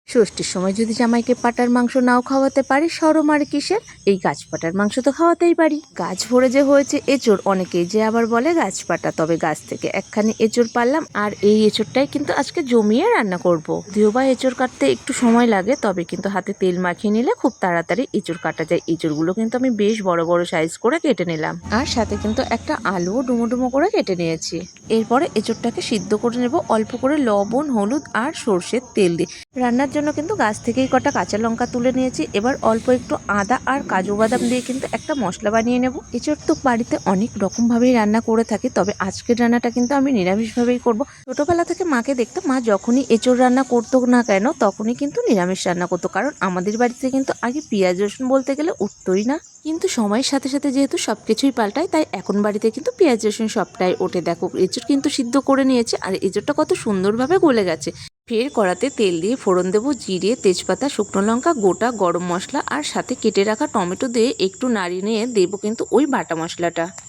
ষষ্ঠীর সময় যদি জামাইকে পাটার মাংস নাও খাওয়াতে পারি, শরম আর কিসের? এই গাছ পাটার মাংস তো খাওয়াতেই পারি। গাছ ভরে যে হয়েছে এঁচড়, অনেকেই যে আবার বলে গাছ পাটা, তবে গাছ থেকে একখানি এঁচড় পারলাম, আর এই এঁচড়টাই কিন্তু আজকে জমিয়ে রান্না করব। যদিও বা এঁচড় কাটতে একটু সময় লাগে, তবে কিন্তু হাতে তেল মাখিয়ে নিলে খুব তাড়াতাড়ি এঁচড় কাটা যায়। এঁচড়গুলো কিন্তু আমি বেশ বড় বড় সাইজ করে কেটে নিলাম, আর সাথে কিন্তু একটা আলুও ডুমো ডুমো করে কেটে নিয়েছি। এরপরে এঁচড়টাকে সিদ্ধ করে নেব অল্প করে লবণ, হলুদ আর সর্ষের তেল দিয়ে। রান্নার জন্য কিন্তু গাছ থেকেই কটা কাঁচা লঙ্কা তুলে নিয়েছি। এবার অল্প একটু আদা আর কাজু বাদাম দিয়ে কিন্তু একটা মশলা বানিয়ে নেব। এঁচড় তো বাড়িতে অনেক রকম ভাবেই রান্না করে থাকি, তবে আজকের রান্নাটা কিন্তু আমি নিরামিষ ভাবেই করব। ছোটবেলা থেকে মাকে দেখতাম, মা যখনই এঁচড় রান্না করতো না কেন তখনই কিন্তু নিরামিষ রান্না করতো, কারণ আমাদের বাড়িতে কিন্তু আগে পেঁয়াজ রসুন বলতে গেলে উঠতোই না। কিন্তু সময়ের সাথে সাথে যেহেতু সবকিছুই পাল্টায়, তাই এখন বাড়িতে কিন্তু পেঁয়াজ রসুন সবটাই ওঠে। দেখো এঁচড় কিন্তু সিদ্ধ করে নিয়েছে, আর এঁচড়টা কত সুন্দরভাবে গলে গেছে। ফের কড়াতে তেল দিয়ে ফোড়ন দেবো জিরে, তেজপাতা, শুকনো লঙ্কা, গোটা গরম মশলা আর সাথে কেটে রাখা টমেটো দিয়ে একটু নাড়িয়ে নিয়ে দেবো কিন্তু ওই বাটা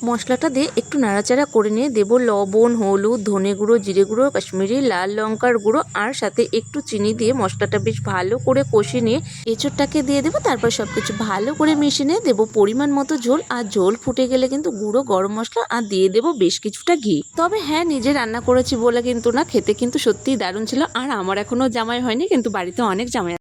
মশলাটা দিয়ে একটু নাড়াচাড়া করে নিয়ে দেবো লবণ, হলুদ, ধনে গুঁড়ো, জিরে গুঁড়ো, কাশ্মীরি লাল লঙ্কার গুঁড়ো আর সাথে একটু চিনি দিয়ে মশলাটা বেশ ভালো করে কষে নিয়ে এঁচড়টাকে দিয়ে দেবো। তারপর সবকিছু ভালো করে মিশিয়ে নিয়ে দেবো পরিমাণ মতো ঝোল, আর ঝোল ফুটে গেলে কিন্তু গুঁড়ো গরম মশলা আর দিয়ে দেবো বেশ কিছুটা ঘি। তবে হ্যাঁ, নিজে রান্না করেছি বলে কিন্তু না, খেতে কিন্তু সত্যিই দারুণ ছিল। আর আমার এখনো জামাই হয়নি, কিন্তু বাড়িতে অনেক জামাই